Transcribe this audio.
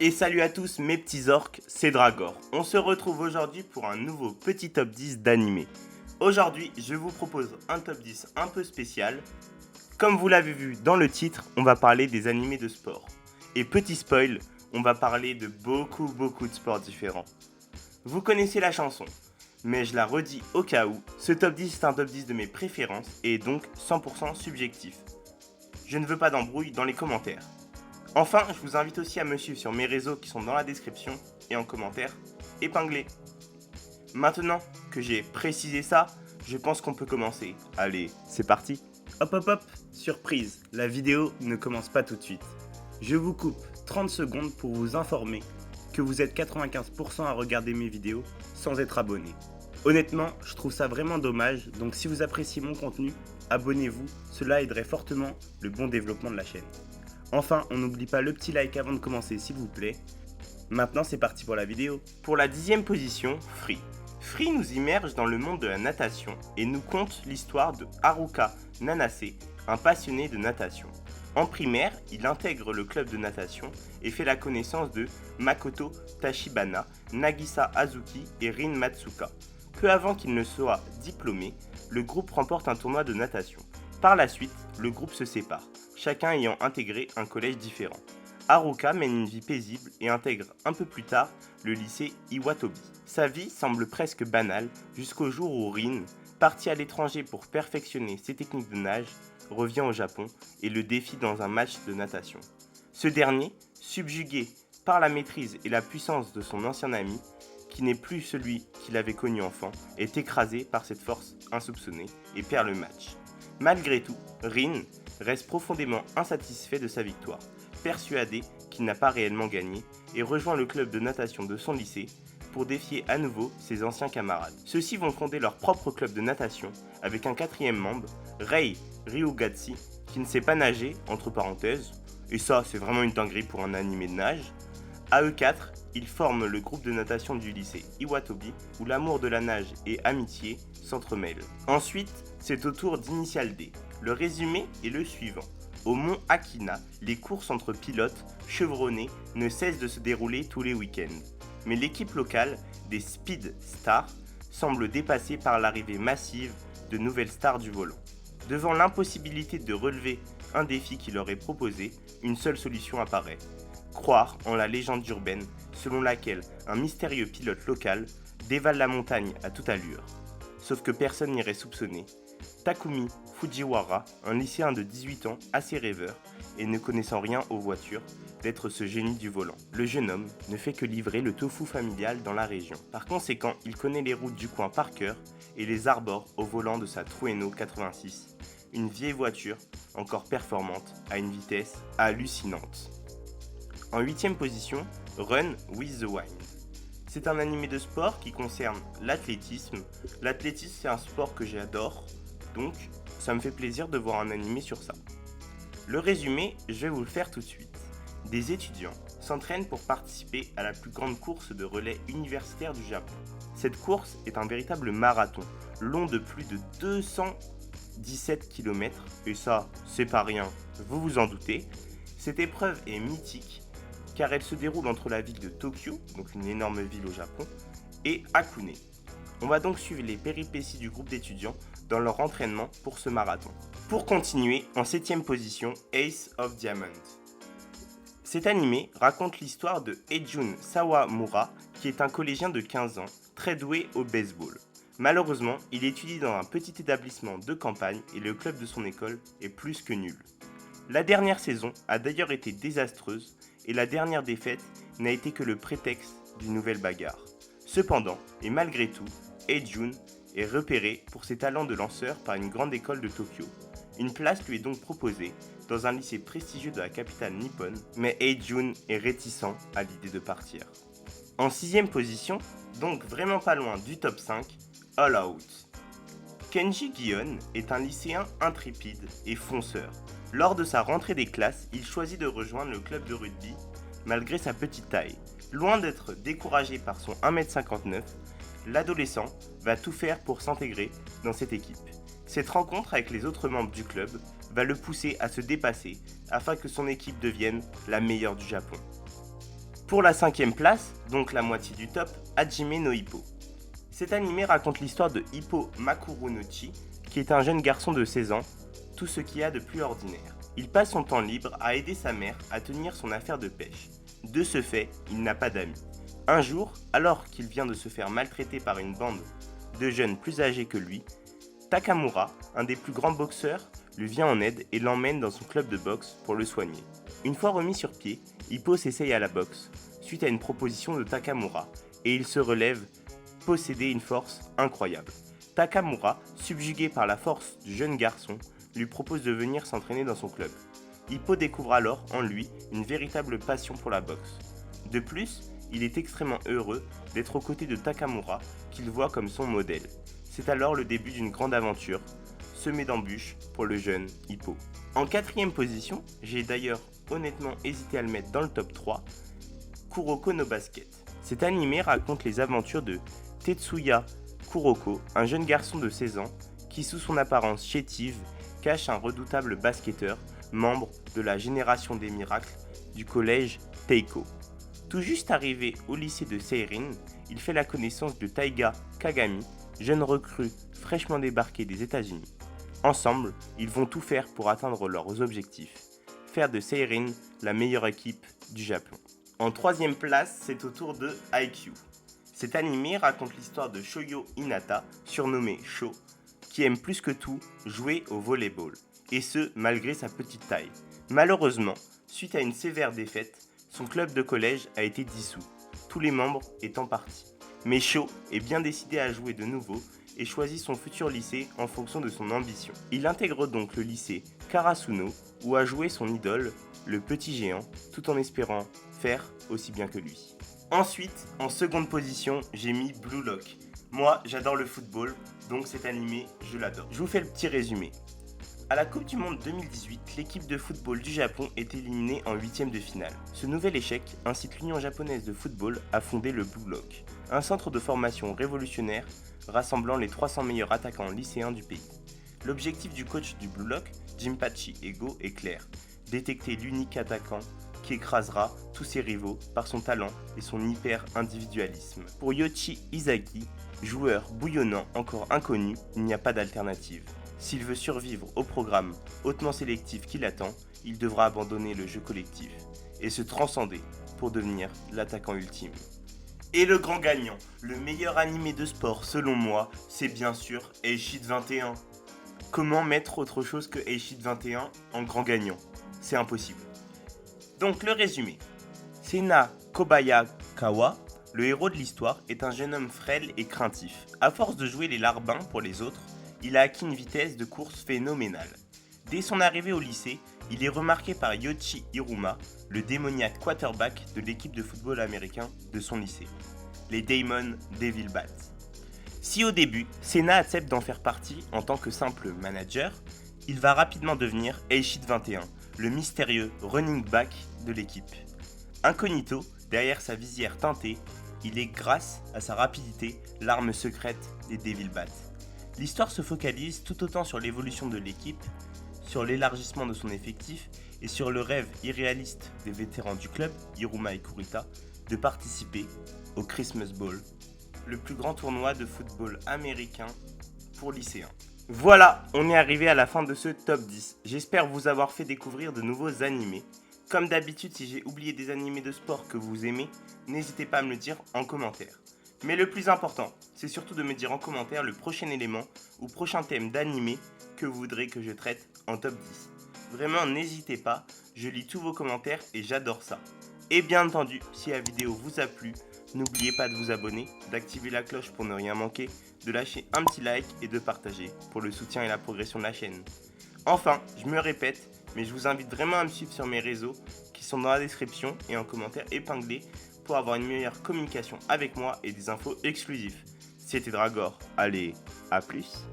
Et salut à tous mes petits orques, c'est Dragor. On se retrouve aujourd'hui pour un nouveau petit top 10 d'animés. Aujourd'hui, je vous propose un top 10 un peu spécial. Comme vous l'avez vu dans le titre, on va parler des animés de sport. Et petit spoil, on va parler de beaucoup de sports différents. Vous connaissez la chanson, mais je la redis au cas où, ce top 10 est un top 10 de mes préférences et est donc 100% subjectif. Je ne veux pas d'embrouille dans les commentaires. Enfin, je vous invite aussi à me suivre sur mes réseaux qui sont dans la description et en commentaire épinglés. Maintenant que j'ai précisé ça, je pense qu'on peut commencer. Allez, c'est parti. Hop, surprise, la vidéo ne commence pas tout de suite. Je vous coupe 30 secondes pour vous informer que vous êtes 95% à regarder mes vidéos sans être abonné. Honnêtement, je trouve ça vraiment dommage, donc si vous appréciez mon contenu, abonnez-vous, cela aiderait fortement le bon développement de la chaîne. Enfin, on n'oublie pas le petit like avant de commencer s'il vous plaît. Maintenant c'est parti pour la vidéo. Pour la 10e position, Free. Free nous immerge dans le monde de la natation et nous conte l'histoire de Haruka Nanase, un passionné de natation. En primaire, il intègre le club de natation et fait la connaissance de Makoto Tachibana, Nagisa Azuki et Rin Matsuka. Peu avant qu'il ne soit diplômé, le groupe remporte un tournoi de natation. Par la suite, le groupe se sépare, chacun ayant intégré un collège différent. Haruka mène une vie paisible et intègre un peu plus tard le lycée Iwatobi. Sa vie semble presque banale jusqu'au jour où Rin, parti à l'étranger pour perfectionner ses techniques de nage, revient au Japon et le défie dans un match de natation. Ce dernier, subjugué par la maîtrise et la puissance de son ancien ami, qui n'est plus celui qu'il avait connu enfant, est écrasé par cette force insoupçonnée et perd le match. Malgré tout, Rin reste profondément insatisfait de sa victoire, persuadé qu'il n'a pas réellement gagné, et rejoint le club de natation de son lycée pour défier à nouveau ses anciens camarades. Ceux-ci vont fonder leur propre club de natation avec un 4e membre, Rei Ryugatsu, qui ne sait pas nager, entre parenthèses, et ça c'est vraiment une dinguerie pour un animé de nage. À eux 4, ils forment le groupe de natation du lycée Iwatobi, où l'amour de la nage et amitié s'entremêlent. Ensuite, c'est au tour d'Initial D. Le résumé est le suivant. Au mont Akina, les courses entre pilotes chevronnés ne cessent de se dérouler tous les week-ends. Mais l'équipe locale, des Speed Stars, semble dépassée par l'arrivée massive de nouvelles stars du volant. Devant l'impossibilité de relever un défi qui leur est proposé, une seule solution apparaît. Croire en la légende urbaine selon laquelle un mystérieux pilote local dévale la montagne à toute allure. Sauf que personne n'irait soupçonner Takumi Fujiwara, un lycéen de 18 ans assez rêveur et ne connaissant rien aux voitures, d'être ce génie du volant. Le jeune homme ne fait que livrer le tofu familial dans la région. Par conséquent, il connaît les routes du coin par cœur et les arbore au volant de sa Trueno 86, une vieille voiture encore performante à une vitesse hallucinante. En 8e position, Run with the Wind. C'est un animé de sport qui concerne l'athlétisme. L'athlétisme, c'est un sport que j'adore, donc ça me fait plaisir de voir un animé sur ça. Le résumé, je vais vous le faire tout de suite. Des étudiants s'entraînent pour participer à la plus grande course de relais universitaire du Japon. Cette course est un véritable marathon, long de plus de 217 km, et ça, c'est pas rien, vous vous en doutez. Cette épreuve est mythique, car elle se déroule entre la ville de Tokyo, donc une énorme ville au Japon, et Hakone. On va donc suivre les péripéties du groupe d'étudiants dans leur entraînement pour ce marathon. Pour continuer, en 7e position, Ace of Diamond. Cet animé raconte l'histoire de Eijun Sawamura, qui est un collégien de 15 ans, très doué au baseball. Malheureusement, il étudie dans un petit établissement de campagne et le club de son école est plus que nul. La dernière saison a d'ailleurs été désastreuse et la dernière défaite n'a été que le prétexte d'une nouvelle bagarre. Cependant, et malgré tout, Eijun est repéré pour ses talents de lanceur par une grande école de Tokyo. Une place lui est donc proposée dans un lycée prestigieux de la capitale nippone, mais Eijun est réticent à l'idée de partir. En 6e position, donc vraiment pas loin du top 5, All Out. Kenji Gion est un lycéen intrépide et fonceur. Lors de sa rentrée des classes, il choisit de rejoindre le club de rugby malgré sa petite taille. Loin d'être découragé par son 1m59, l'adolescent va tout faire pour s'intégrer dans cette équipe. Cette rencontre avec les autres membres du club va le pousser à se dépasser afin que son équipe devienne la meilleure du Japon. Pour la 5e place, donc la moitié du top, Hajime no Ippo. Cet animé raconte l'histoire de Ippo Makurunochi, qui est un jeune garçon de 16 ans, tout ce qu'il y a de plus ordinaire. Il passe son temps libre à aider sa mère à tenir son affaire de pêche. De ce fait, il n'a pas d'amis. Un jour, alors qu'il vient de se faire maltraiter par une bande de jeunes plus âgés que lui, Takamura, un des plus grands boxeurs, lui vient en aide et l'emmène dans son club de boxe pour le soigner. Une fois remis sur pied, Ippo s'essaye à la boxe, suite à une proposition de Takamura, et il se relève, posséder une force incroyable. Takamura, subjugué par la force du jeune garçon, lui propose de venir s'entraîner dans son club. Ippo découvre alors en lui une véritable passion pour la boxe. De plus, il est extrêmement heureux d'être aux côtés de Takamura, qu'il voit comme son modèle. C'est alors le début d'une grande aventure, semée d'embûches pour le jeune Ippo. En 4e position, j'ai d'ailleurs honnêtement hésité à le mettre dans le top 3, Kuroko no Basket. Cet animé raconte les aventures de Tetsuya Kuroko, un jeune garçon de 16 ans qui, sous son apparence chétive, cache un redoutable basketteur, membre de la génération des miracles du collège Teiko. Tout juste arrivé au lycée de Seirin, il fait la connaissance de Taiga Kagami, jeune recrue fraîchement débarqué des États-Unis. Ensemble, ils vont tout faire pour atteindre leurs objectifs, faire de Seirin la meilleure équipe du Japon. En 3e place, c'est au tour de Haikyuu. Cet animé raconte l'histoire de Shoyo Hinata, surnommé Sho, qui aime plus que tout jouer au volleyball, et ce malgré sa petite taille. Malheureusement, suite à une sévère défaite, son club de collège a été dissous, tous les membres étant partis. Mais Sho est bien décidé à jouer de nouveau et choisit son futur lycée en fonction de son ambition. Il intègre donc le lycée Karasuno où a joué son idole, le petit géant, tout en espérant faire aussi bien que lui. Ensuite, en seconde position, j'ai mis Blue Lock. Moi, j'adore le football, donc cet animé, je l'adore. Je vous fais le petit résumé. À la Coupe du Monde 2018, l'équipe de football du Japon est éliminée en 8e de finale. Ce nouvel échec incite l'Union japonaise de football à fonder le Blue Lock, un centre de formation révolutionnaire rassemblant les 300 meilleurs attaquants lycéens du pays. L'objectif du coach du Blue Lock, Jinpachi Ego, est clair, détecter l'unique attaquant qui écrasera tous ses rivaux par son talent et son hyper-individualisme. Pour Yoichi Izaki, joueur bouillonnant encore inconnu, il n'y a pas d'alternative. S'il veut survivre au programme hautement sélectif qui l'attend, il devra abandonner le jeu collectif et se transcender pour devenir l'attaquant ultime. Et le grand gagnant, le meilleur animé de sport selon moi, c'est bien sûr Eishide 21. Comment mettre autre chose que Eishide 21 en grand gagnant? C'est impossible. Donc le résumé. Sena Kobayakawa, le héros de l'histoire, est un jeune homme frêle et craintif. À force de jouer les larbins pour les autres, il a acquis une vitesse de course phénoménale. Dès son arrivée au lycée, il est remarqué par Yoichi Hiruma, le démoniaque quarterback de l'équipe de football américain de son lycée, les Damon Devil Bats. Si au début, Sena accepte d'en faire partie en tant que simple manager, il va rapidement devenir Eishide 21, le mystérieux running back de l'équipe. Incognito, derrière sa visière teintée, il est grâce à sa rapidité l'arme secrète des Devil Bats. L'histoire se focalise tout autant sur l'évolution de l'équipe, sur l'élargissement de son effectif et sur le rêve irréaliste des vétérans du club, Hiruma et Kurita, de participer au Christmas Bowl, le plus grand tournoi de football américain pour lycéens. Voilà, on est arrivé à la fin de ce top 10. J'espère vous avoir fait découvrir de nouveaux animés. Comme d'habitude, si j'ai oublié des animés de sport que vous aimez, n'hésitez pas à me le dire en commentaire. Mais le plus important, c'est surtout de me dire en commentaire le prochain élément ou prochain thème d'animé que vous voudrez que je traite en top 10. Vraiment, n'hésitez pas, je lis tous vos commentaires et j'adore ça. Et bien entendu, si la vidéo vous a plu, n'oubliez pas de vous abonner, d'activer la cloche pour ne rien manquer, de lâcher un petit like et de partager pour le soutien et la progression de la chaîne. Enfin, je me répète, mais je vous invite vraiment à me suivre sur mes réseaux qui sont dans la description et en commentaire épinglé pour avoir une meilleure communication avec moi et des infos exclusives. C'était Dragor, allez, à plus.